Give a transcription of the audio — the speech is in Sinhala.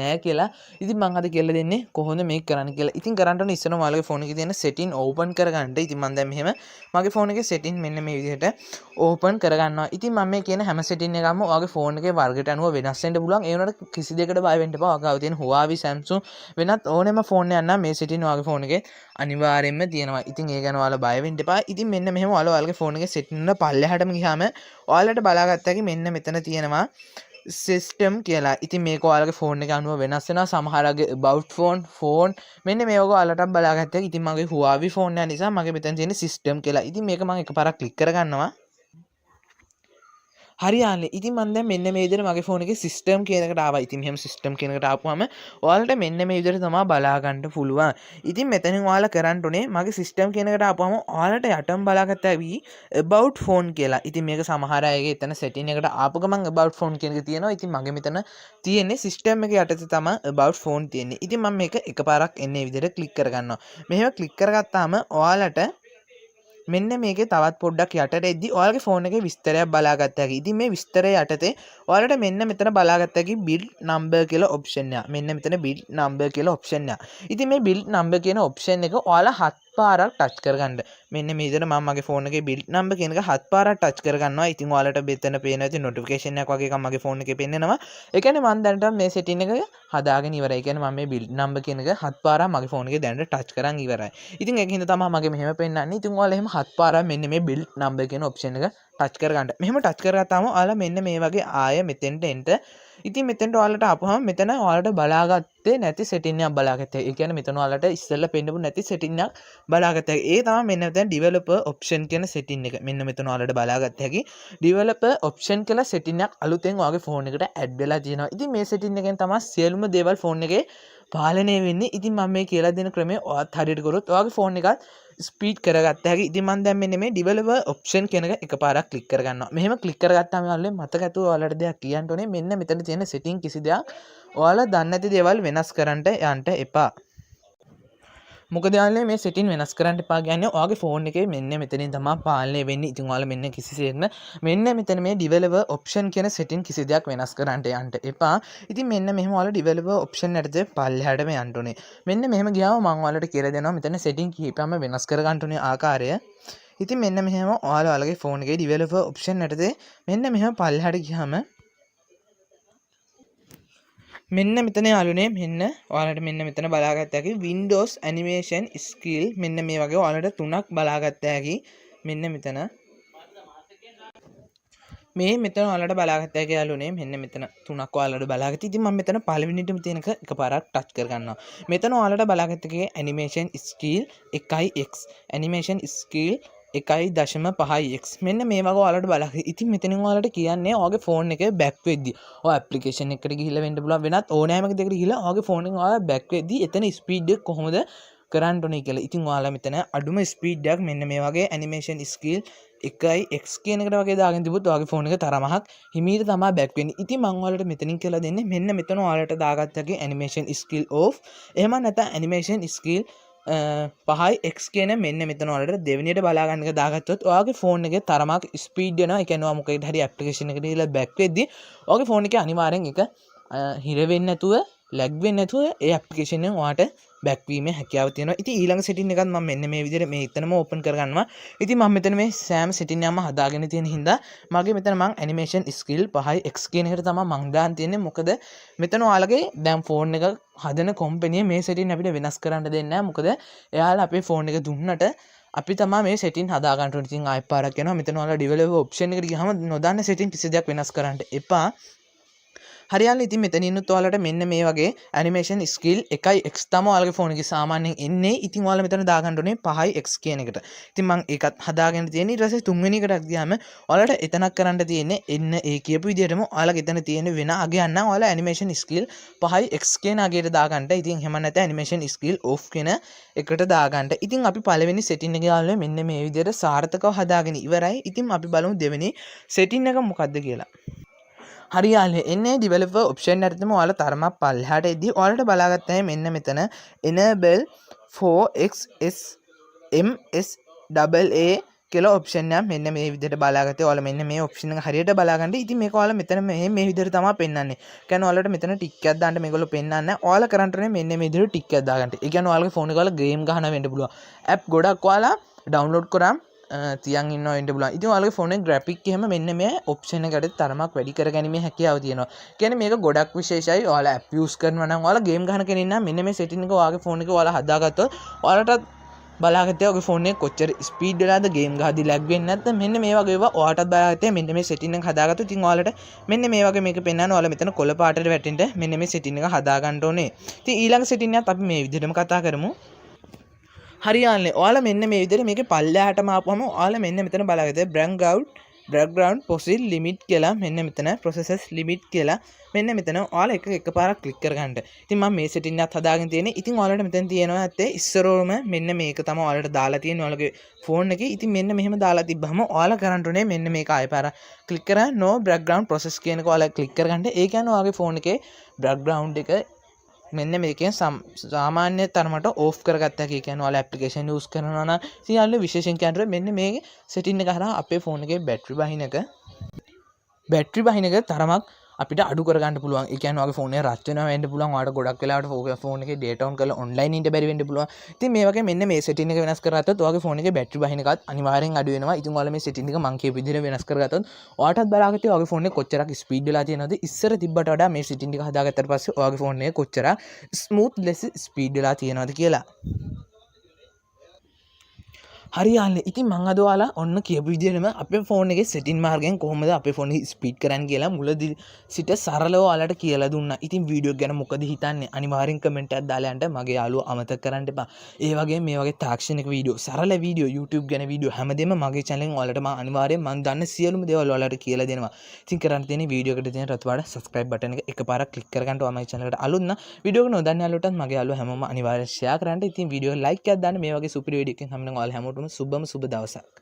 නැහැ කියලා. ඉතින් මම අද කියලා දෙන්නේ කොහොමද මේක කරන්න කියලා. ඉතින් කරන්න ඕනේ ඉස්සෙල්ලා ඔයාලගේ ෆෝන් එකේ තියෙන setting open කරගන්න. ඉතින් මම දැන් මෙහෙම මගේ ෆෝන් එකේ setting මෙන්න මේ විදිහට open කරගන්නවා. ඉතින් මම මේ කියන හැම setting එකක්ම ඔයාගේ ෆෝන් එකේ වර්ගයට අනුව වෙනස් වෙන්න පුළුවන්. ඒ වුණාට කිසි දෙයකට බය වෙන්න එපා. ඔයාගාව තියෙන Huawei Samsung වෙනත් ඕනෙම ෆෝන් එකක් නම් මේ setting ඔයාගේ ෆෝන් එකේ අනිවාර්යයෙන්ම තියෙනවා. ඉතින් ඒ ගැන ඔයාලා බය වෙන්න එපා. ඉතින් මෙන්න මෙහෙම ඔයාලගේ ෆෝන් එකේ setting වල පල්ලෙහාටම ගියාම ඔයාලට බලාගත්ත හැකි මෙන්න මෙතන තියෙනවා සිස්ටම් කියලා. ඉතින් මේක ඔයාලගේ ෆෝන් එක අනුව වෙනස් වෙනවා. සමහරගේ about phone මෙන්න මේක ඔයාලට බලාගත්ත හැකි. ඉතින් මගේ Huawei ෆෝන් එක නිසා මගේ මෙතන තියෙන සිස්ටම් කියලා. ඉතින් මේක මම එකපාරක් ක්ලික් කරගන්නවා. හරියානේ. ඉතින් මම දැන් මෙන්න මේ විදිහට මගේ ෆෝන් එකේ සිස්ටම් කියන එකට ආවා. ඉතින් මෙහෙම සිස්ටම් කියන එකට ආපුවම ඔයාලට මෙන්න මේ විදිහට තමයි බලා ගන්න පුළුවන්. ඉතින් මෙතනින් ඔයාලා කරන්න ඕනේ මගේ සිස්ටම් කියන එකට ආපුවම ඔයාලට යටම බලාගත්ත ඇවි about phone කියලා. ඉතින් මේක සමහර අයගේ එතන setting එකට ආපු ගමන් about phone කියන එක තියෙනවා. ඉතින් මගේ මෙතන තියෙන්නේ සිස්ටම් එක යටතේ තමයි about phone තියෙන්නේ. ඉතින් මම මේක එකපාරක් එන්නේ විදිහට ක්ලික් කරගන්නවා. මෙහෙම ක්ලික් කරගත්තාම ඔයාලට මෙන්න මේකේ තවත් පොඩ්ඩක් යටට එද්දි ඔයාලගේ ෆෝන් එකේ විස්තරයක් බලාගත්ත හැකි. ඉතින් මේ විස්තරය යටතේ ඔයාලට මෙන්න මෙතන බලාගත්ත හැකි build number කියලා ඔප්ෂන් එක. මෙන්න මෙතන build number කියලා ඔප්ෂන් එක. ඉතින් මේ build number කියන ඔප්ෂන් එක ඔයාලා 7 පාරක් ටච් කරගන්න. මෙන්න මේ විදිහට මම මගේ ෆෝන් එකේ build number කියන එක 7 පාරක් ටච් කරගන්නවා. ඉතින් ඔයාලට මෙතන පේන ඇති notification එකක් වගේ එකක් මගේ ෆෝන් එකේ පෙන්නනවා. ඒ කියන්නේ මම දැනට මේ setting එක හදාගෙන ඉවරයි. ඒ කියන්නේ මම මේ build number කියන එක 7 පාරක් මගේ ෆෝන් එකේ දැනට ටච් කරන් ඉවරයි. ඉතින් ඒක හින්දා තමයි මගේ මෙහෙම පෙන්නන්නේ. ඉතින් ඔයාලා එහෙම 7 පාරක් මෙන්න මේ build number කියන ඔප්ෂන් එක ටච් කරගන්න. මෙහෙම ටච් කරගත්තාම ඔයාලා මෙන්න මේ වගේ ආය මෙතෙන්ට එන්න. ඉතින් මෙතෙන්ට ඔයාලට ආපුවම මෙතන ඔයාලට බලාගත්තේ නැති setting එකක් බලාගත්තා. ඒ කියන්නේ මෙතන ඔයාලට ඉස්සෙල්ලා පෙන්නපු නැති setting එකක් බලාගත්තා. ඒ තමයි මෙන්න මෙතන developer option කියන setting එක. මෙන්න මෙතන ඔයාලට බලාගත්ත හැකි developer option කියලා setting එකක් අලුතෙන් ඔයාගේ ෆෝන් එකට add වෙලා තියෙනවා. ඉතින් මේ setting එකෙන් තමයි සියලුම දේවල් ෆෝන් එකේ පාලනය වෙන්නේ. ඉතින් මම මේ කියලා දෙන ක්‍රමය ඔයත් හරියට කරොත් ඔයාගේ ෆෝන් එකත් ස්පීඩ් කරගත්ත හැකි. ඉතින් මම දැන් මෙන්න මේ developer option කියන එක එකපාරක් ක්ලික් කරගන්නවා. මෙහෙම ක්ලික් කරගත්තාම ඔයාලට මතක ඇතුව ඔයාලට දෙයක් කියන්න ඕනේ. මෙන්න මෙතන තියෙන setting කිසි දෙයක් ඔයාලා දන්නේ නැති දේවල් වෙනස් කරන්න යන්න එපා. මොකද යාළුවනේ මේ setting වෙනස් කරන්න එපා කියන්නේ ඔයාගේ ෆෝන් එකේ මෙන්න මෙතනින් තමයි පාලනය වෙන්නේ. ඉතින් ඔයාලා මෙන්න කිසිසේත්ම මෙන්න මෙතන මේ developer option කියන setting කිසි දෙයක් වෙනස් කරන්න යන්න එපා. ඉතින් මෙන්න මෙහෙම ඔයාලා developer option යටතේ පල්ලෙහාටම යන්න ඕනේ. මෙන්න මෙහෙම ගියාම මම ඔයාලට කියලා දෙනවා මෙතන setting කීපයක්ම වෙනස් කර ගන්න ඕනේ ආකාරය. ඉතින් මෙන්න මෙහෙම ඔයාලා ඔයාලගේ ෆෝන් එකේ developer option යටතේ මෙන්න මෙහෙම පල්ලෙහාට ගියාම මෙන්න මෙතන යාළුවනේ මෙන්න ඔයාලට මෙන්න මෙතන බලාගත්ත හැකි Windows animation skill මෙන්න මේ වගේ ඔයාලට 3ක් බලාගත්ත හැකි මෙන්න මෙතන මේ මෙතන ඔයාලට බලාගත්ත හැකි යාළුවනේ මෙන්න මෙතන 3ක් ඔයාලට බලාගත්ත. ඉතින් මම මෙතන පළවෙනිටම තියෙන එක එකපාරක් ටච් කර ගන්නවා. මෙතන ඔයාලට බලාගත්ත එකේ animation skill 1x animation skill 1.5x මෙන්න මේ වගේ ඔයාලට බලන්න. ඉතින් මෙතනින් ඔයාලට කියන්නේ ඔයාගේ ෆෝන් එකේ බෑක් වෙද්දි ඔය ඇප්ලිකේෂන් එකකට ගිහිල්ලා වෙන්න පුළුවන් වෙනත් ඕනෑම දෙයකට ගිහිල්ලා ඔයාගේ ෆෝන් එකෙන් ඔයාලා බෑක් වෙද්දි එතන ස්පීඩ් එක කොහොමද කරන්න ඕනේ කියලා. ඉතින් ඔයාලා මෙතන අඩුම ස්පීඩ් එකක් මෙන්න මේ වගේ animation skill 1x කියන එකට වගේ දාගෙන තිබුත් ඔයාගේ ෆෝන් එක තරමක් හිමීට තමයි බෑක් වෙන්නේ. ඉතින් මම ඔයාලට මෙතනින් කියලා දෙන්නේ මෙන්න මෙතන ඔයාලට දාගත්තගේ animation skill off එහෙම නැත්නම් animation skill 5x කියන මෙන්න මෙතන ඔයාලට දෙවෙනියට බලා ගන්න එක දාගත්තොත් ඔයාගේ ෆෝන් එකේ තරමක් ස්පීඩ් වෙනවා. ඒ කියන්නේ ඔයා මොකේද හරි ඇප්ලිකේෂන් එකකට ගිහලා බෑක් වෙද්දි ඔයාගේ ෆෝන් එකේ අනිවාර්යෙන් එක හිර වෙන්නේ නැතුව ලැග් වෙන්නේ නැතුව ඒ ඇප්ලිකේෂන් එකෙන් ඔයාට බෑක් වීමේ හැකියාව තියෙනවා. ඉතින් ඊළඟ setting එකත් මම මෙන්න මේ විදිහට මේ එතනම ඕපන් කරගන්නවා. ඉතින් මම මෙතන මේ සෑම setting එකක්ම හදාගෙන තියෙන හින්දා මගේ මෙතන මම animation skill 5x කියන එකට තමයි මම දාන් තියෙන්නේ. මොකද මෙතන ඔයාලගේ දැන් ෆෝන් එක හදන කම්පැනි මේ setting අපිට වෙනස් කරන්න දෙන්නේ නැහැ. මොකද එයාලා අපේ ෆෝන් එක දුන්නට අපි තමයි මේ setting හදා ගන්න ඕනේ. ඉතින් ආයෙත් පාරක් යනවා. මෙතන ඔයාලා developer option එකට ගියාම නොදන්න setting කිසි දෙයක් වෙනස් කරන්න එපා. හරියන්නේ. ඉතින් මෙතන ඉන්නත් ඔයාලට මෙන්න මේ වගේ animation skill 1x තමයි ඔයාලගේ ෆෝන් එකේ සාමාන්‍යයෙන් එන්නේ. ඉතින් ඔයාලා මෙතන දාගන්න ඕනේ 5x කියන එකට. ඉතින් මම ඒකත් හදාගෙන තියෙන්නේ. ඊට පස්සේ තුන්වෙනි එකටත් ගියාම ඔයාලට එතනක් කරන්න තියෙන්නේ එන්න ඒ කියපු විදිහටම ඔයාලගේ එතන තියෙන වෙන අගයක් නම් ඔයාලා animation skill 5x කියන අගයට දාගන්න. ඉතින් එහෙම නැත්නම් animation skill off කියන එකට දාගන්න. ඉතින් අපි පළවෙනි setting එක යාළුවෝ මෙන්න මේ විදිහට සාර්ථකව හදාගෙන ඉවරයි. ඉතින් අපි බලමු දෙවෙනි setting එක මොකක්ද කියලා. හරියාලේ එන්නේ developer option එකටම ඔයාලා තරමක් පල්ලෙහාට එද්දි ඔයාලට බලාගත්තා මෙන්න මෙතන enable 4xs msaa කියලා ඔප්ෂන් එකක් මෙන්න මේ විදිහට බලාගත්තේ ඔයාලා මෙන්න මේ ඔප්ෂන් එක හරියට බලාගන්න. ඉතින් මේක ඔයාලා මෙතන මේ විදිහට තමයි පෙන්වන්නේ. කියන්නේ ඔයාලට මෙතන ටික් එකක් දාන්න මේගොල්ලෝ පෙන්වන්නේ. ඔයාලා කරන්න ඕනේ මෙන්න මේ විදිහට ටික් එකක් දාගන්න. ඒ කියන්නේ ඔයාලගේ ෆෝන් එක වල ගේම් ගහන වෙන්න පුළුවන්. ඇප් ගොඩක් ඔයාලා ඩවුන්ලෝඩ් කරාම තියන් ඉන්නවා වෙන්න පුළුවන්. ඉතින් ඔයාලගේ ෆෝන් එකේ ග්‍රැෆික් එහෙම මෙන්න මේ ඔප්ෂන් එකට තරමක් වැඩි කරගැනීමේ හැකියාව තියෙනවා. කියන්නේ මේක ගොඩක් විශේෂයි. ඔයාලා ඇප් යූස් කරනවා නම් ඔයාලා ගේම් ගහන කෙනෙක් නම් මෙන්න මේ සෙටින් එක ඔයාගේ ෆෝන් එකේ ඔයාලා හදාගත්තොත් ඔයාලට බලාගත්තේ ඔයාගේ ෆෝන් එක කොච්චර ස්පීඩ් වෙලාද ගේම් ගහද්දි ලැග් වෙන්නේ නැත්නම් මෙන්න මේ වගේ ඒවා ඔයාටත් බලාගත්තේ මෙන්න මේ සෙටින් එක හදාගත්තොත් ඉතින් ඔයාලට මෙන්න මේ වගේ මේක පෙන්වනවා. ඔයාලා මෙතන කොළ පාටට වැටෙන්න මෙන්න මේ සෙටින් එක හදාගන්න ඕනේ. ඉතින් ඊළඟ සෙටින් එකත් අපි මේ විදිහටම කතා කරමු. හරියන්නේ ඔයාලා මෙන්න මේ විදිහට මේකේ පල්ලෙහාටම ආපුවම ඔයාලා මෙන්න මෙතන බලාගත්තේ background process limit කියලා මෙන්න මෙතන processes limit කියලා මෙන්න මෙතන ඔයාලා එකපාරක් ක්ලික් කරගන්න. ඉතින් මම මේ සෙටින් එකත් හදාගෙන තියෙන්නේ. ඉතින් ඔයාලට මෙතන තියෙනවා ඇත්තේ ඉස්සරෝම මෙන්න මේක තමයි ඔයාලට දාලා තියෙන්නේ ඔයාලගේ ෆෝන් එකේ. ඉතින් මෙන්න මෙහෙම දාලා තිබ්බහම ඔයාලා කරන්න ඕනේ මෙන්න මේක ආයෙ පාර ක්ලික් කරා no background process කියන එක ඔයාලා ක්ලික් කරගන්න. ඒ කියන්නේ ඔයාගේ ෆෝන් එකේ background එක මෙන්න මේකෙන් සාමාන්‍ය තරමට ඕෆ් කරගත්තා කියන්නේ ඔයාලා ඇප්ලිකේෂන් යූස් කරනවා නම් සියල්ල විශේෂයෙන් කියනවා මෙන්න මේ සෙටින් එක හරහා අපේ ෆෝන් එකේ බැටරි බහින එක තරමක් අපිට අඩු කරගන්න පුළුවන්. ඒ කියන්නේ ඔයාගේ ෆෝන් එක රත් වෙනවා වෙන්න පුළුවන්. ඔයාලට ගොඩක් වෙලාවට ෆෝන් එකේ data on කරලා online ඉන්න බැරි වෙන්න පුළුවන්. ඉතින් මේ වගේ මෙන්න මේ setting එක වෙනස් කරගත්තොත් ඔයාගේ ෆෝන් එකේ බැටරි බහින එකත් අනිවාර්යෙන් අඩු වෙනවා. ඉතින් ඔයාලා මේ setting එක මම කියපු විදිහට වෙනස් කරගත්තොත් ඔයාටත් බලාගත්තේ ඔයාගේ ෆෝන් එක කොච්චරක් ස්පීඩ් වෙලා තියෙනවද ඉස්සර තිබ්බට වඩා මේ setting එක හදාගත්තට පස්සේ ඔයාගේ ෆෝන් එක කොච්චරක් ස්මූත්ලෙස් ස්පීඩ් වෙලා තියෙනවද කියලා. හරියන්නේ. ඉතින් මං අද ඔයාලා ඔන්න කියපු විදිහටම අපේ ෆෝන් එකේ සෙටින් මාර්ගයෙන් කොහොමද අපේ ෆෝන් එක ස්පීඩ් කරන්න කියලා මුලදී සිට සරලව ඔයාලට කියලා දුන්නා. ඉතින් වීඩියෝ ගැන මොකද හිතන්නේ? අනිවාර්යෙන් කමෙන්ට් එකක් දාලා යන්න. මගේ යාළුවෝ අමතක කරන්න එපා. ඒ වගේම මේ වගේ තාක්ෂණික වීඩියෝ, සරල වීඩියෝ, YouTube ගැන වීඩියෝ හැමදේම මගේ channel එකෙන් ඔයාලට මම අනිවාර්යෙන් මම දන්න සියලුම දේවල් ඔයාලට කියලා දෙනවා. ඉතින් කරන්න තියෙන්නේ වීඩියෝ එකට තියෙන රතු පාට subscribe button එක එකපාරක් click කරගන්න. ඔයා මගේ channel එකට අලුත් නම් වීඩියෝ එක නොදන්න යාළුවටත් මගේ යාළුවෝ හැමෝම අනිවාර්යෙන් share කරන්න. ඉතින් වීඩියෝ like එකක් දාන්න. මේ වගේ සුපිරි වීඩියෝ එකකින් හැමෝම ඔයාලා හැමෝටම සුබම සුබ දවසක්.